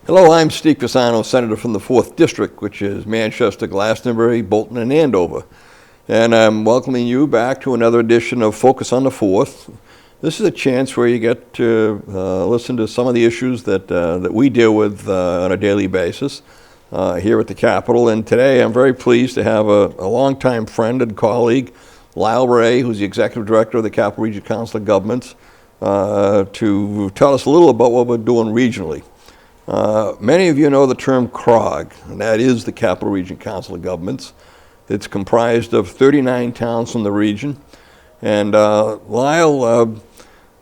Hello, I'm Steve Cassano, Senator from the 4th District, which is Manchester, Glastonbury, Bolton, and Andover. And I'm welcoming you back to another edition of Focus on the 4th. This is a chance where you get to listen to some of the issues that we deal with on a daily basis here at the Capitol. And today I'm very pleased to have a longtime friend and colleague, Lyle Wray, who's the Executive Director of the Capital Region Council of Governments, to tell us a little about what we're doing regionally. Many of you know the term CROG, and that is the Capital Region Council of Governments. It's comprised of 39 towns from the region. And Lyle,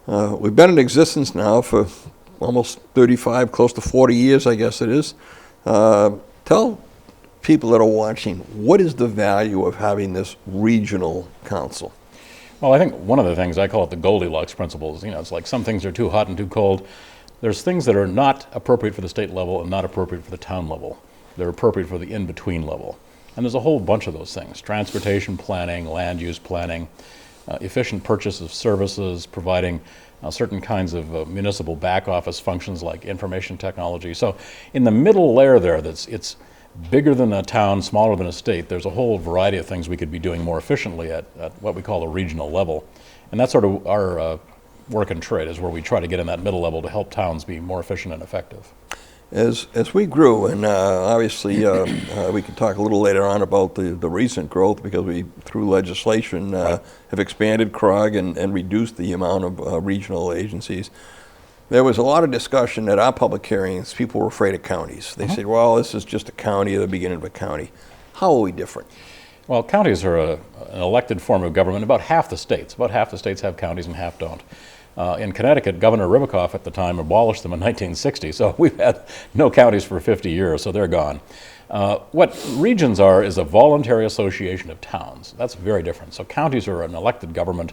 we've been in existence now for almost 35, close to 40 years, I guess it is. Tell people that are watching, what is the value of having this regional council? Well, I think one of the things, I call it the Goldilocks principles. It's like some things are too hot and too cold. There's things that are not appropriate for the state level and not appropriate for the town level. They're appropriate for the in-between level. And there's a whole bunch of those things: transportation planning, land use planning, efficient purchase of services, providing certain kinds of municipal back office functions like information technology. So in the middle layer there, it's bigger than a town, smaller than a state. There's a whole variety of things we could be doing more efficiently at what we call the regional level. And that's sort of our work and trade, is where we try to get in that middle level to help towns be more efficient and effective. As we grew, and obviously we can talk a little later on about the recent growth, because we, through legislation, have expanded CROG and reduced the amount of regional agencies. There was a lot of discussion at our public hearings. People were afraid of counties. They said, well, this is just a county at the beginning of a county. How are we different? Well, counties are an elected form of government. About half the states have counties and half don't. In Connecticut, Governor Ribicoff at the time abolished them in 1960, so we've had no counties for 50 years, so they're gone. What regions are is a voluntary association of towns. That's very different. So counties are an elected government.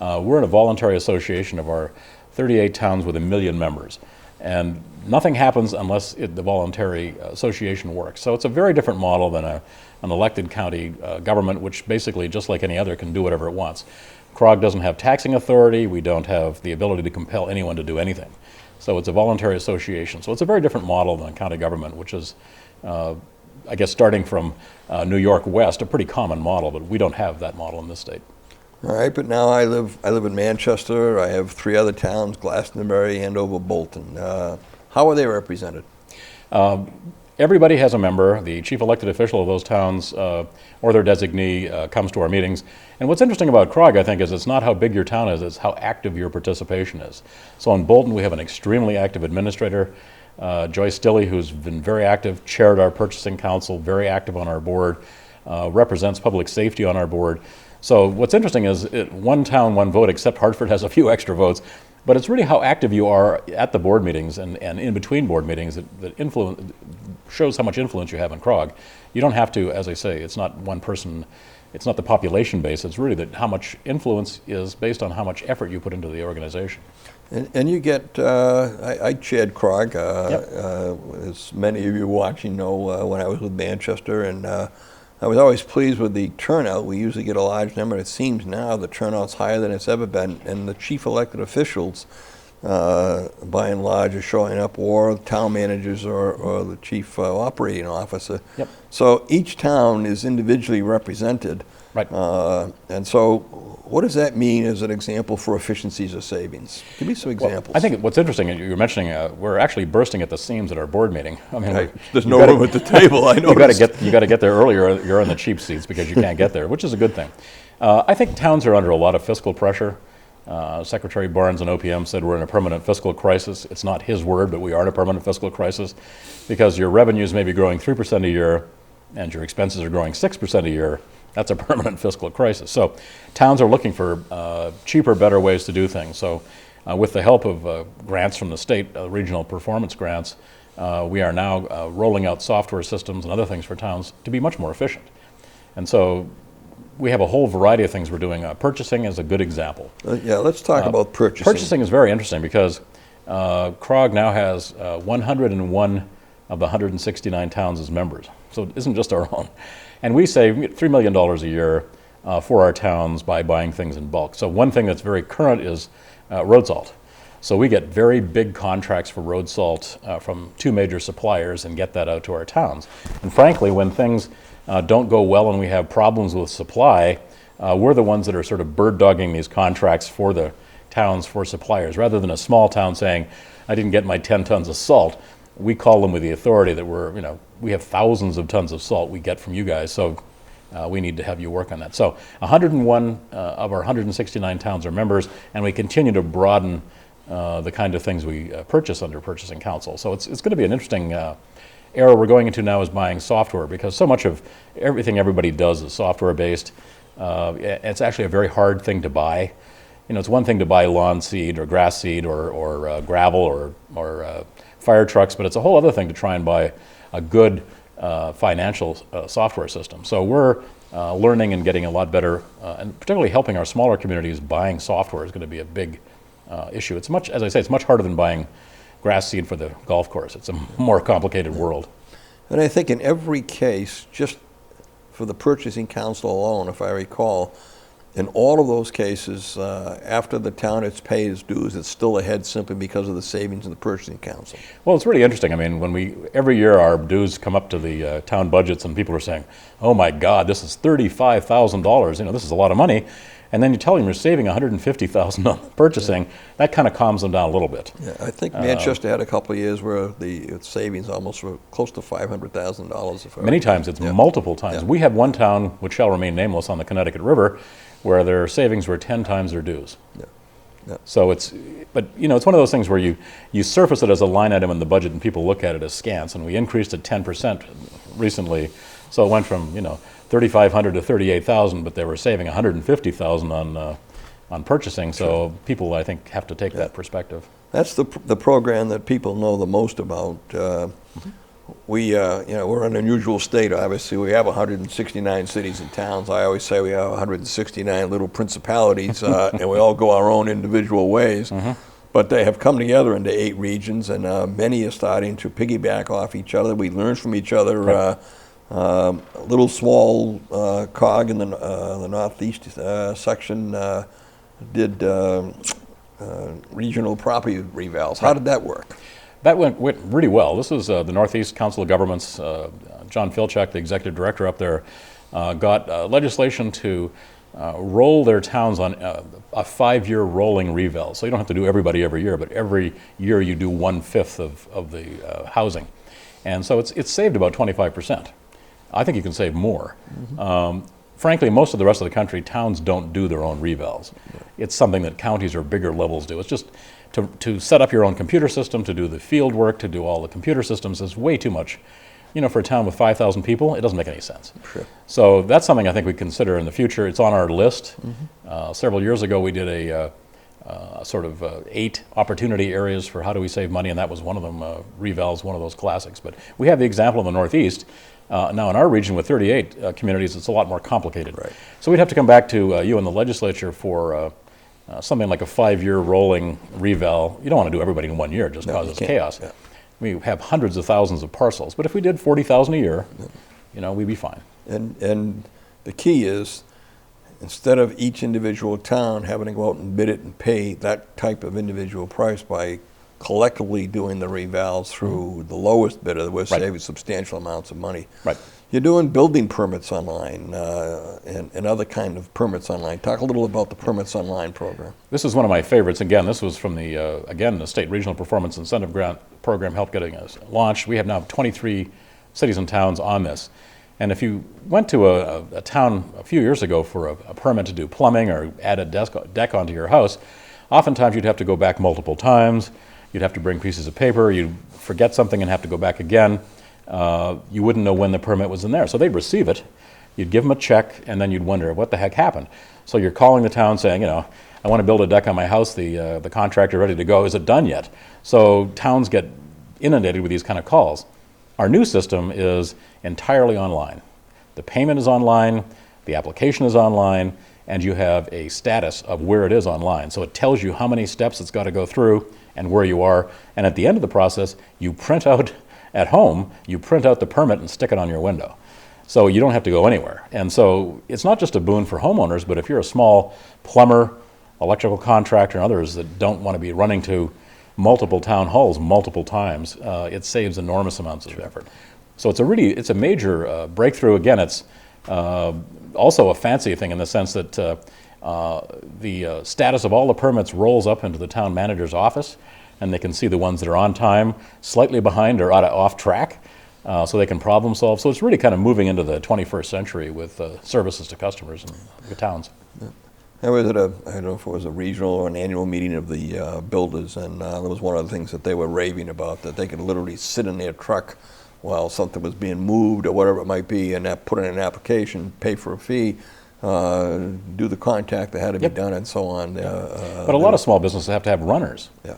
We're in a voluntary association of our 38 towns with 1 million members. And nothing happens unless the voluntary association works. So it's a very different model than an elected county government, which basically, just like any other, can do whatever it wants. CROG doesn't have taxing authority. We don't have the ability to compel anyone to do anything. So it's a voluntary association. So it's a very different model than county government, which is, I guess, starting from New York West, a pretty common model, but we don't have that model in this state. All right, but now I live in Manchester. I have 3 other towns: Glastonbury, Andover, Bolton. How are they represented? Everybody has a member. The chief elected official of those towns or their designee comes to our meetings. And what's interesting about CROG, I think, is it's not how big your town is, it's how active your participation is. So in Bolton, we have an extremely active administrator, Joyce Stilley, who's been very active, chaired our purchasing council, very active on our board, represents public safety on our board. So what's interesting is one town, one vote, except Hartford has a few extra votes. But it's really how active you are at the board meetings and in between board meetings that shows how much influence you have in CROG. You don't have to, as I say, it's not one person, it's not the population base, it's really how much influence is based on how much effort you put into the organization. And you get, I chaired CROG, as many of you watching know, when I was with Manchester, and I was always pleased with the turnout. We usually get a large number. It seems now the turnout's higher than it's ever been, and the chief elected officials, by and large, are showing up, or town managers or the chief operating officer. Yep. So each town is individually represented. Right. And so what does that mean as an example for efficiencies or savings? Give me some examples. Well, I think what's interesting, you were mentioning, we're actually bursting at the seams at our board meeting. I mean, there's no room at the table, I know. You got to get there earlier. You're on the cheap seats because you can't get there, which is a good thing. I think towns are under a lot of fiscal pressure. Secretary Barnes and OPM said we're in a permanent fiscal crisis. It's not his word, but we are in a permanent fiscal crisis because your revenues may be growing 3% a year and your expenses are growing 6% a year. That's a permanent fiscal crisis. So towns are looking for cheaper, better ways to do things. So with the help of grants from the state, regional performance grants, we are now rolling out software systems and other things for towns to be much more efficient. And so we have a whole variety of things we're doing. Purchasing is a good example. Yeah, let's talk about purchasing. Purchasing is very interesting because CROG now has 101 of the 169 towns as members. So it isn't just our own. And we save $3 million a year for our towns by buying things in bulk. So one thing that's very current is road salt. So we get very big contracts for road salt from 2 major suppliers and get that out to our towns. And frankly, when things don't go well and we have problems with supply, we're the ones that are sort of bird dogging these contracts for the towns for suppliers. Rather than a small town saying, I didn't get my 10 tons of salt, we call them with the authority that we have thousands of tons of salt we get from you guys, so we need to have you work on that. So 101 of our 169 towns are members, and we continue to broaden the kind of things we purchase under Purchasing Council. So it's going to be an interesting era we're going into now, is buying software, because so much of everything everybody does is software based. It's actually a very hard thing to buy. It's one thing to buy lawn seed or grass seed or gravel or fire trucks, but it's a whole other thing to try and buy a good financial software system. So we're learning and getting a lot better, and particularly helping our smaller communities. Buying software is going to be a big issue. It's much, as I say, it's much harder than buying grass seed for the golf course. It's a more complicated world. And I think in every case, just for the Purchasing Council alone, if I recall, in all of those cases, after the town has paid its dues, it's still ahead simply because of the savings in the Purchasing Council. Well, it's really interesting. I mean, every year our dues come up to the town budgets, and people are saying, oh my God, this is $35,000, this is a lot of money. And then you tell them you're saving $150,000 on purchasing. That kind of calms them down a little bit. Yeah, I think Manchester had a couple of years where the savings almost were close to $500,000. Many times, it's multiple times. Yeah. We have one town, which shall remain nameless, on the Connecticut River, where their savings were 10 times their dues. Yeah. Yeah. So it's one of those things where you surface it as a line item in the budget and people look at it as scants, and we increased it 10% recently. So it went from, $3,500 to $38,000, but they were saving $150,000 on purchasing. So people, I think, have to take that perspective. That's the program that people know the most about. We're an unusual state. Obviously, we have 169 cities and towns. I always say we have 169 little principalities, and we all go our own individual ways. But they have come together into 8 regions, and many are starting to piggyback off each other. We learn from each other. Right. A little small COG in the northeast section did regional property revals. How did that work? That went really well. This was the Northeast Council of Governments. John Filchak, the executive director up there, got legislation to roll their towns on a 5-year rolling reval. So you don't have to do everybody every year, but every year you do 1/5 of the housing. And so it's saved about 25%. I think you can save more. Frankly, most of the rest of the country, towns don't do their own revals. It's something that counties or bigger levels do. It's just to set up your own computer system, to do the field work, to do all the computer systems is way too much. For a town with 5,000 people, it doesn't make any sense. Sure. So that's something I think we consider in the future. It's on our list. Several years ago, we did a sort of 8 opportunity areas for how do we save money, and that was one of them. Reval's one of those classics. But we have the example in the Northeast. Now in our region with 38 communities, it's a lot more complicated. Right. So we'd have to come back to you in the legislature for something like a 5-year rolling reval. You don't want to do everybody in 1 year, it just causes chaos. Yeah. We have hundreds of thousands of parcels, but if we did 40,000 a year, we'd be fine. And the key is, instead of each individual town having to go out and bid it and pay that type of individual price, by collectively doing the revals through the lowest bidder, we're saving substantial amounts of money. Right. You're doing building permits online and other kind of permits online. Talk a little about the Permits Online program. This is one of my favorites. Again, this was from the State Regional Performance Incentive Grant Program helped getting us launched. We have now 23 cities and towns on this. And if you went to a town a few years ago for a permit to do plumbing or add a deck onto your house, oftentimes you'd have to go back multiple times. You'd have to bring pieces of paper. You'd forget something and have to go back again. You wouldn't know when the permit was in there. So they'd receive it. You'd give them a check, and then you'd wonder what the heck happened. So you're calling the town saying, I want to build a deck on my house. The contractor ready to go. Is it done yet? So towns get inundated with these kind of calls. Our new system is entirely online. The payment is online, the application is online, and you have a status of where it is online. So it tells you how many steps it's got to go through and where you are. And at the end of the process, you print out at home, you print out the permit and stick it on your window. So you don't have to go anywhere. And so it's not just a boon for homeowners, but if you're a small plumber, electrical contractor and others that don't want to be running to multiple town halls multiple times, it saves enormous amounts of effort. So it's a major breakthrough. Again, it's also a fancy thing in the sense that the status of all the permits rolls up into the town manager's office, and they can see the ones that are on time, slightly behind, or off track, so they can problem solve. So it's really kind of moving into the 21st century with services to customers and the towns. I was at I don't know if it was a regional or an annual meeting of the builders, and that was one of the things that they were raving about, that they could literally sit in their truck while something was being moved or whatever it might be, and put in an application, pay for a fee, do the contact that had to be done, and so on. But a lot of small businesses have to have runners. Yeah.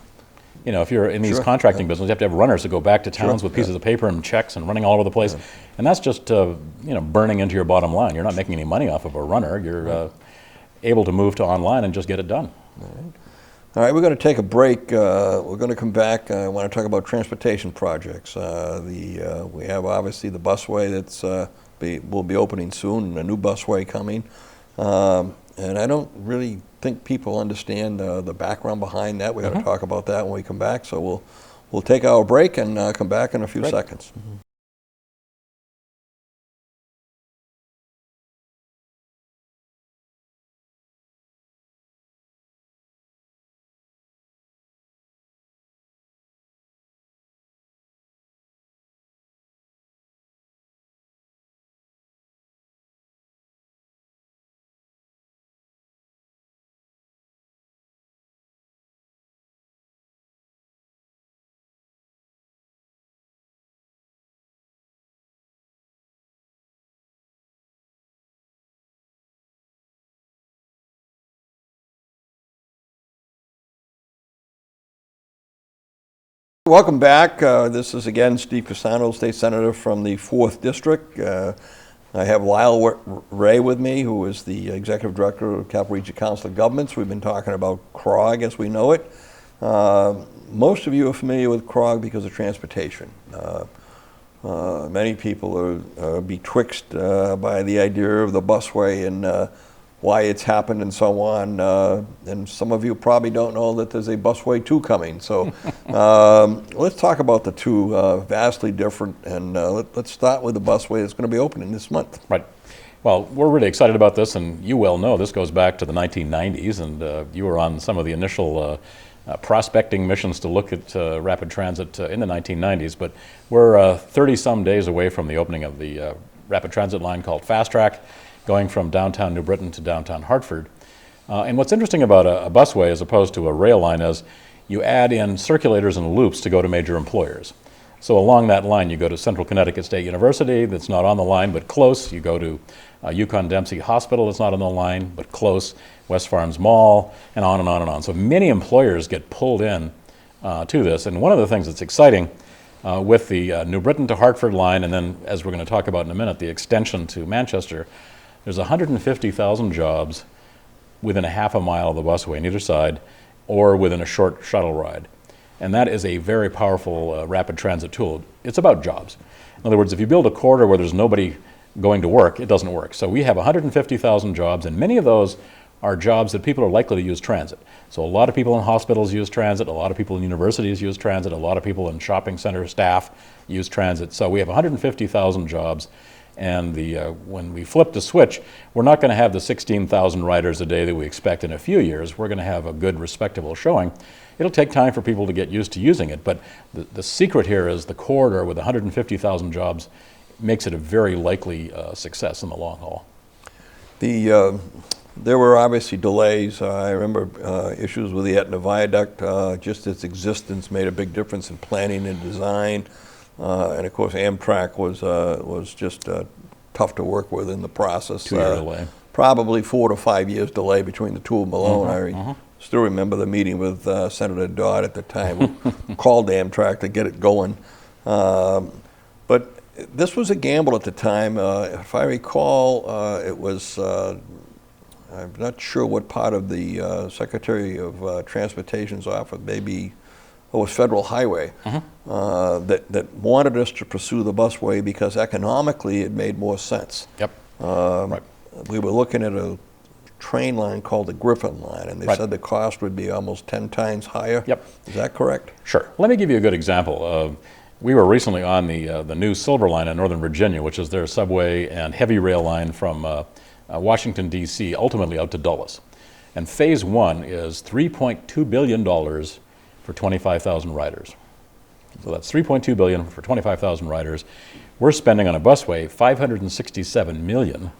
You know, if you're in these contracting businesses, you have to have runners to go back to towns with pieces of paper and checks and running all over the place. And that's just, you know, burning into your bottom line. You're not making any money off of a runner. You're able to move to online and just get it done. All right, we're going to take a break. We're going to come back. I want to talk about transportation projects. We have obviously the busway that's will be opening soon, and a new busway coming. And I don't really think people understand the background behind that. We're going to talk about that when we come back. So we'll take our break and come back in a few seconds. Welcome back. This is again Steve Cassano, State Senator from the 4th District. I have Lyle Wray with me, who is the Executive Director of Capital Region Council of Governments. We've been talking about CROG as we know it. Most of you are familiar with CROG because of transportation. Many people are betwixt by the idea of the busway and why it's happened and so on. And some of you probably don't know that there's a busway 2 coming. So let's talk about the two, vastly different. And let's start with the busway that's going to be opening this month. Right. Well, we're really excited about this, and you well know this goes back to the 1990s, and you were on some of the initial prospecting missions to look at rapid transit in the 1990s. But we're 30-some days away from the opening of the rapid transit line called Fast Track, going from downtown New Britain to downtown Hartford. And what's interesting about a busway as opposed to a rail line is you add in circulators and loops to go to major employers. So along that line, you go to Central Connecticut State University, that's not on the line but close. You go to Yukon-Dempsey Hospital, that's not on the line but close. West Farms Mall, and on and on and on. So many employers get pulled in to this. And one of the things that's exciting with the New Britain to Hartford line, and then as we're going to talk about in a minute, the extension to Manchester, there's 150,000 jobs within a half a mile of the busway on either side, or within a short shuttle ride. And that is a very powerful rapid transit tool. It's about jobs. In other words, if you build a corridor where there's nobody going to work, it doesn't work. So we have 150,000 jobs, and many of those are jobs that people are likely to use transit. So a lot of people in hospitals use transit, a lot of people in universities use transit, a lot of people in shopping center staff use transit. So we have 150,000 jobs. And when we flip the switch, we're not going to have the 16,000 riders a day that we expect in a few years. We're going to have a good, respectable showing. It'll take time for people to get used to using it, but the secret here is the corridor with 150,000 jobs makes it a very likely success in the long haul. There were obviously delays. I remember issues with the Etna Viaduct. Just its existence made a big difference in planning and design. And of course, Amtrak was just tough to work with in the process. 2-year delay. Probably 4 to 5 years delay between the two of them alone. I still remember the meeting with Senator Dodd at the time, who called Amtrak to get it going. But this was a gamble at the time. If I recall, it was, I'm not sure what part of the Secretary of Transportation's office, maybe it was Federal Highway, that wanted us to pursue the busway because economically it made more sense. Yep. Right. We were looking at a train line called the Griffin line, and they said the cost would be almost 10 times higher. Yep. Is that correct? Sure. Let me give you a good example. We were recently on the new Silver Line in Northern Virginia, which is their subway and heavy rail line from Washington, D.C., ultimately out to Dulles. And phase one is $3.2 billion for 25,000 riders. So that's $3.2 billion for 25,000 riders. We're spending on a busway $567 million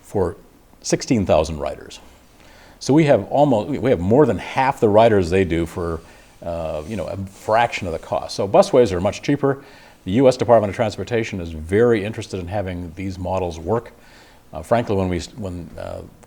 for 16,000 riders. So we have more than half the riders they do for a fraction of the cost. So busways are much cheaper. The U.S. Department of Transportation is very interested in having these models work. Frankly, when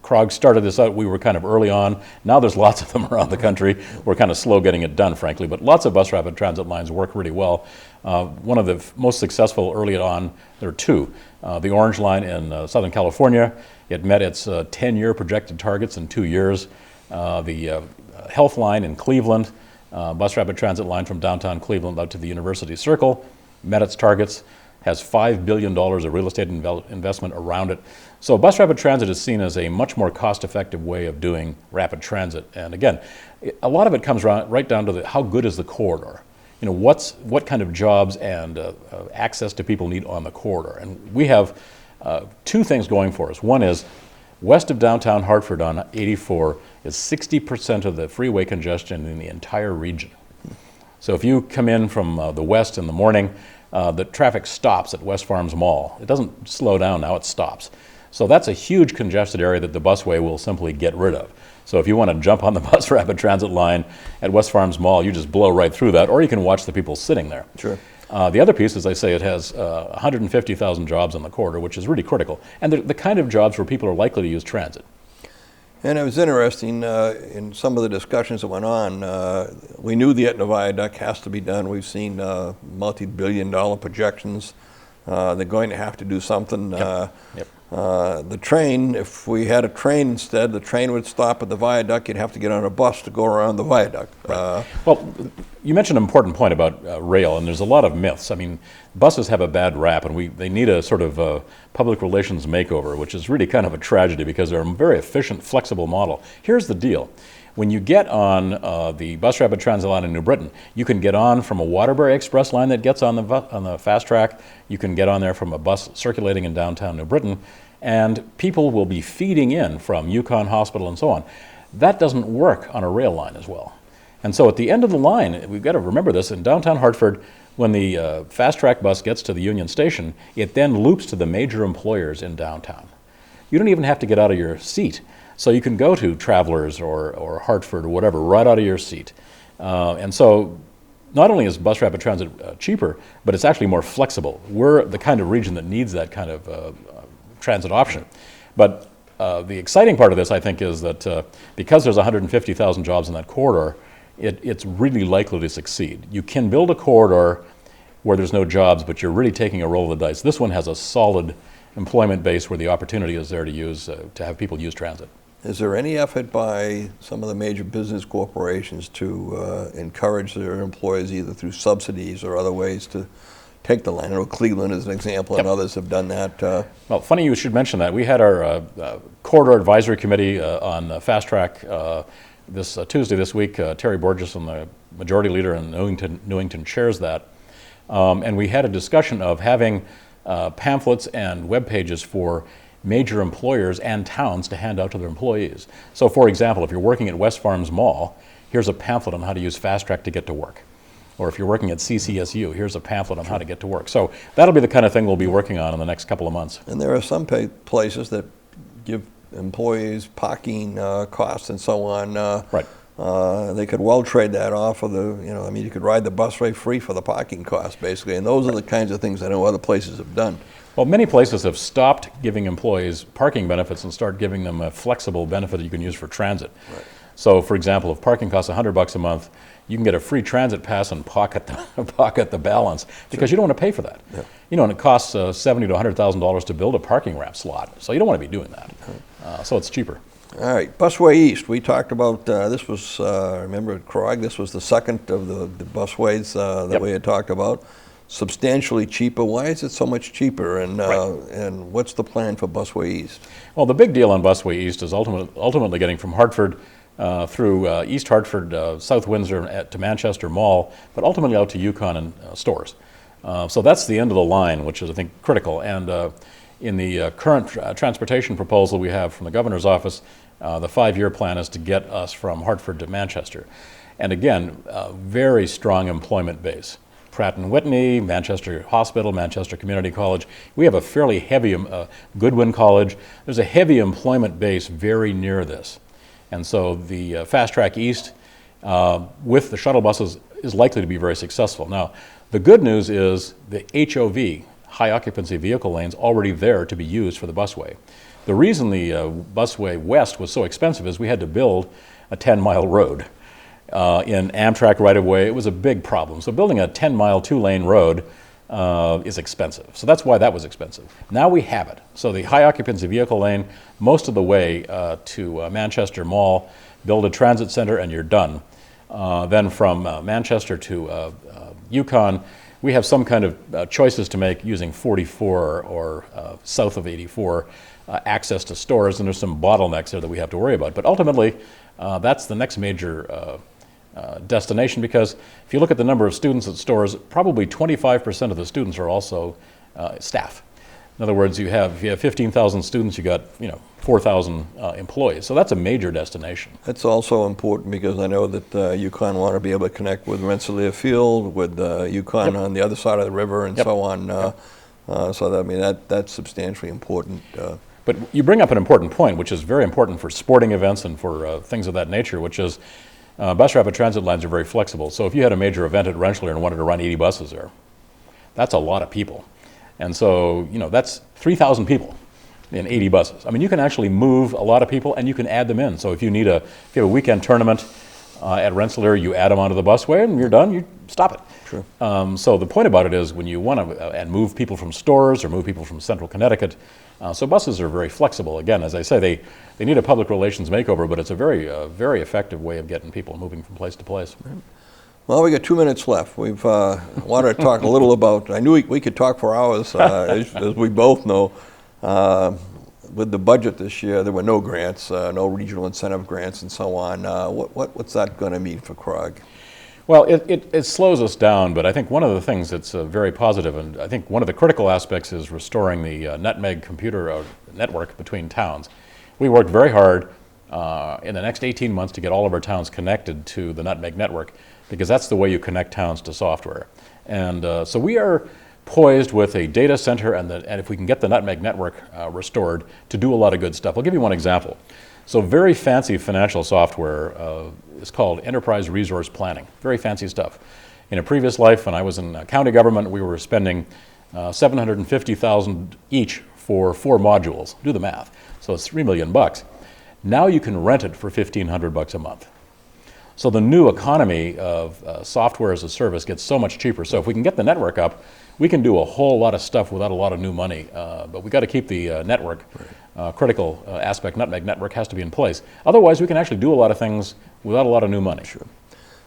CROG started this out, we were kind of early on. Now there's lots of them around the country. We're kind of slow getting it done, frankly, but lots of bus rapid transit lines work really well. One of the most successful early on, there are two. The Orange Line in Southern California, it met its 10-year projected targets in 2 years. The Health Line in Cleveland, bus rapid transit line from downtown Cleveland out to the University Circle, met its targets, has $5 billion of real estate investment around it. So bus rapid transit is seen as a much more cost-effective way of doing rapid transit. And again, a lot of it comes right down to how good is the corridor. What kind of jobs and access do people need on the corridor? And we have two things going for us. One is west of downtown Hartford on 84 is 60% of the freeway congestion in the entire region. So if you come in from the west in the morning, the traffic stops at West Farms Mall. It doesn't slow down now, it stops. So that's a huge congested area that the busway will simply get rid of. So if you want to jump on the bus rapid transit line at West Farms Mall, you just blow right through that, or you can watch the people sitting there. Sure. The other piece, as I say, it has 150,000 jobs on the corridor, which is really critical, and the kind of jobs where people are likely to use transit. And it was interesting, in some of the discussions that went on, we knew the Etna Viaduct has to be done. We've seen multi-billion-dollar projections. They're going to have to do something. Yep. The train, if we had a train instead, the train would stop at the viaduct. You'd have to get on a bus to go around the viaduct. Right. Well, you mentioned an important point about rail, and there's a lot of myths. I mean, buses have a bad rap, and they need a sort of public relations makeover, which is really kind of a tragedy because they're a very efficient, flexible model. Here's the deal. When you get on the bus rapid transit line in New Britain, you can get on from a Waterbury Express line that gets on the fast track. You can get on there from a bus circulating in downtown New Britain, and people will be feeding in from Yukon Hospital and so on. That doesn't work on a rail line as well. And so at the end of the line, we've got to remember this, in downtown Hartford, when the fast track bus gets to the Union Station, it then loops to the major employers in downtown. You don't even have to get out of your seat. So you can go to Travelers or Hartford or whatever right out of your seat. And so not only is bus rapid transit cheaper, but it's actually more flexible. We're the kind of region that needs that kind of transit option. But the exciting part of this, I think, is that because there's 150,000 jobs in that corridor, it's really likely to succeed. You can build a corridor where there's no jobs, but you're really taking a roll of the dice. This one has a solid employment base where the opportunity is there to have people use transit. Is there any effort by some of the major business corporations to encourage their employees either through subsidies or other ways to take the line? I know Cleveland is an example, and others have done that. Well, funny you should mention that. We had our corridor advisory committee on fast track this Tuesday this week. Terry Borges, and the majority leader in Newington chairs that. And we had a discussion of having pamphlets and web pages for major employers and towns to hand out to their employees. So for example, if you're working at West Farms Mall, here's a pamphlet on how to use Fast Track to get to work. Or if you're working at CCSU, here's a pamphlet on how to get to work. So that'll be the kind of thing we'll be working on in the next couple of months. And there are some places that give employees parking costs and so on. Right. They could well trade that off of you could ride the bus rate free for the parking costs, basically. And those are the kinds of things I know other places have done. Well, many places have stopped giving employees parking benefits and start giving them a flexible benefit that you can use for transit. Right. So, for example, if parking costs $100 a month, you can get a free transit pass and pocket the balance because you don't want to pay for that. Yeah. And it costs $70,000 to $100,000 to build a parking ramp slot, so you don't want to be doing that. So it's cheaper. All right, Busway East. We talked about this was remember at CROG. This was the second of the busways that we had talked about. substantially cheaper. Why is it so much cheaper? And Right. and what's the plan for Busway East? Well, the big deal on Busway East is ultimately getting from Hartford through East Hartford, South Windsor to Manchester Mall, but ultimately out to Yukon and stores. So that's the end of the line, which is, I think, critical. And in the current transportation proposal we have from the governor's office, the 5-year plan is to get us from Hartford to Manchester. And again, very strong employment base. Pratt & Whitney, Manchester Hospital, Manchester Community College. We have a fairly heavy, Goodwin College. There's a heavy employment base very near this. And so the Fast Track East with the shuttle buses is likely to be very successful. Now, the good news is the HOV, high occupancy vehicle lanes, already there to be used for the busway. The reason the busway west was so expensive is we had to build a 10-mile road. In Amtrak right-of-way, it was a big problem. So building a 10-mile, 2-lane road is expensive. So that's why that was expensive. Now we have it. So the high occupancy vehicle lane, most of the way to Manchester Mall, build a transit center, and you're done. Then from Manchester to Yukon, we have some kind of choices to make using 44 or south of 84 access to stores, and there's some bottlenecks there that we have to worry about. But ultimately, that's the next major destination, because if you look at the number of students at stores, probably 25% of the students are also staff. In other words, if you have 15,000 students, you got 4,000 employees. So that's a major destination. That's also important because I know that Yukon want to be able to connect with Rensselaer Field, with Yukon on the other side of the river, and so on. So that, that's substantially important. But you bring up an important point, which is very important for sporting events and for things of that nature, which is bus rapid transit lines are very flexible. So if you had a major event at Rensselaer and wanted to run 80 buses there, that's a lot of people. And so, that's 3,000 people in 80 buses. I mean, you can actually move a lot of people and you can add them in. So if you have a weekend tournament at Rensselaer, you add them onto the busway and you're done, you stop it. Sure. So the point about it is when you want to and move people from stores or move people from central Connecticut, so buses are very flexible. Again, as I say, they need a public relations makeover, but it's a very effective way of getting people moving from place to place. Right. Well, we got 2 minutes left. We've wanted to talk a little about, I knew we could talk for hours, as we both know. With the budget this year, there were no grants, no regional incentive grants and so on. What's that going to mean for CROG? Well, it slows us down, but I think one of the things that's very positive, and I think one of the critical aspects is restoring the Nutmeg computer network between towns. We worked very hard in the next 18 months to get all of our towns connected to the Nutmeg network, because that's the way you connect towns to software. And so we are poised with a data center, and if we can get the Nutmeg network restored, to do a lot of good stuff. I'll give you one example. So very fancy financial software is called Enterprise Resource Planning. Very fancy stuff. In a previous life, when I was in county government, we were spending $750,000 each for 4 modules. Do the math. So it's $3 million. Now you can rent it for $1,500 a month. So the new economy of software as a service gets so much cheaper. So if we can get the network up, we can do a whole lot of stuff without a lot of new money. But we got to keep the network, critical aspect, Nutmeg network has to be in place. Otherwise, we can actually do a lot of things without a lot of new money. Sure.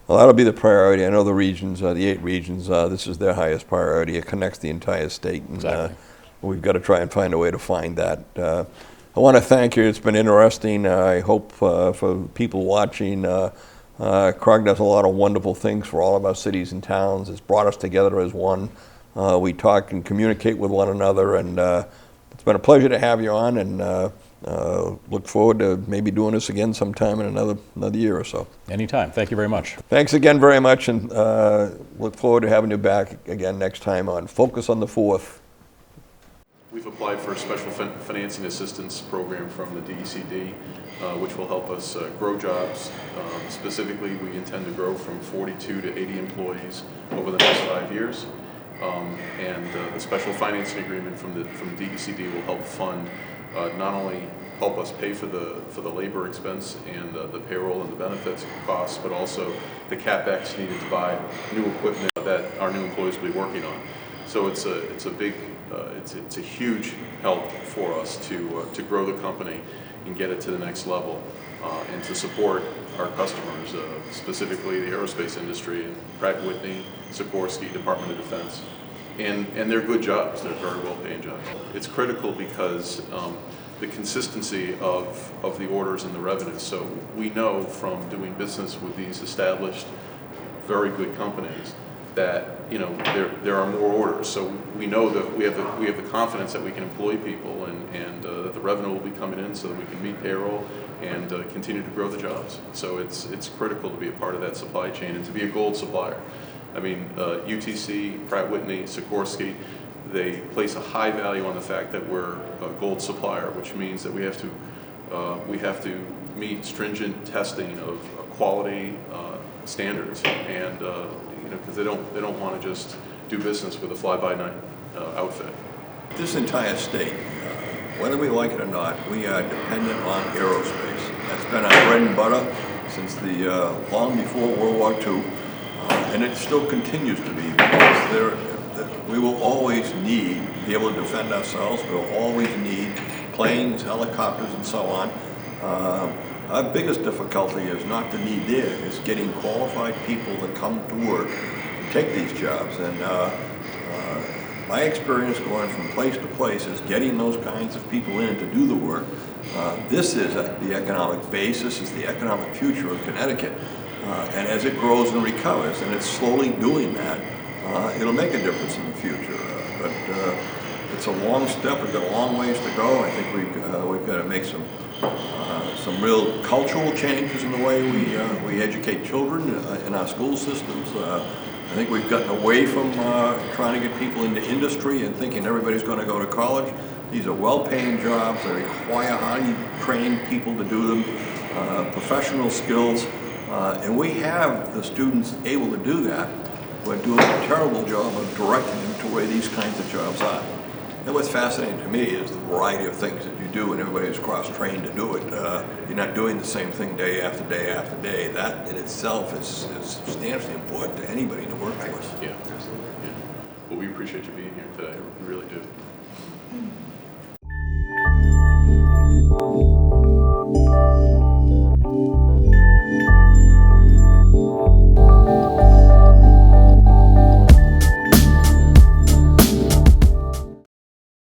Well, that'll be the priority. I know the regions, the 8 regions, this is their highest priority. It connects the entire state. And, Exactly. We've got to try and find a way to find that. I want to thank you. It's been interesting. I hope for people watching, CROG does a lot of wonderful things for all of our cities and towns. It's brought us together as one. We talk and communicate with one another, and it's been a pleasure to have you on, and look forward to maybe doing this again sometime in another year or so. Anytime. Thank you very much. Thanks again very much, and look forward to having you back again next time on Focus on the 4th. We've applied for a special financing assistance program from the DECD, which will help us grow jobs. Specifically, we intend to grow from 42 to 80 employees over the next 5 years. And the special financing agreement from the DECD will help fund, not only help us pay for the labor expense and the payroll and the benefits costs, but also the CapEx needed to buy new equipment that our new employees will be working on. So it's a huge help for us to grow the company and get it to the next level, and to support our customers, specifically the aerospace industry and Pratt & Whitney, Sikorsky, Department of Defense. and they're good jobs. They're very well-paying jobs. It's critical because the consistency of the orders and the revenues. So we know from doing business with these established, very good companies that there are more orders. So we know that we have the confidence that we can employ people and that the revenue will be coming in so that we can meet payroll and continue to grow the jobs. So it's critical to be a part of that supply chain and to be a gold supplier. I mean, UTC, Pratt Whitney, Sikorsky, they place a high value on the fact that we're a gold supplier, which means that we have to meet stringent testing of quality standards, and because they don't want to just do business with a fly-by-night outfit. This entire state, whether we like it or not, we are dependent on aerospace. That's been our bread and butter since long before World War II, and it still continues to be, because we will always need to be able to defend ourselves. We'll always need planes, helicopters, and so on. Our biggest difficulty is not the need there, it's getting qualified people to come to work to take these jobs. And my experience going from place to place is getting those kinds of people in to do the work. This is the economic base, this is the economic future of Connecticut. And as it grows and recovers, and it's slowly doing that, it'll make a difference in the future. But it's a long step, we've got a long ways to go. I think we've got to make some real cultural changes in the way we educate children in our school systems. I think we've gotten away from trying to get people into industry and thinking everybody's going to go to college. These are well-paying jobs. They require highly trained people to do them, professional skills, and we have the students able to do that. We're doing a terrible job of directing them to where these kinds of jobs are. And what's fascinating to me is the variety of things that you do, and everybody's cross-trained to do it. You're not doing the same thing day after day after day. That in itself is substantially important to anybody in the workforce. Yeah. Well, we appreciate you being here today. We really do.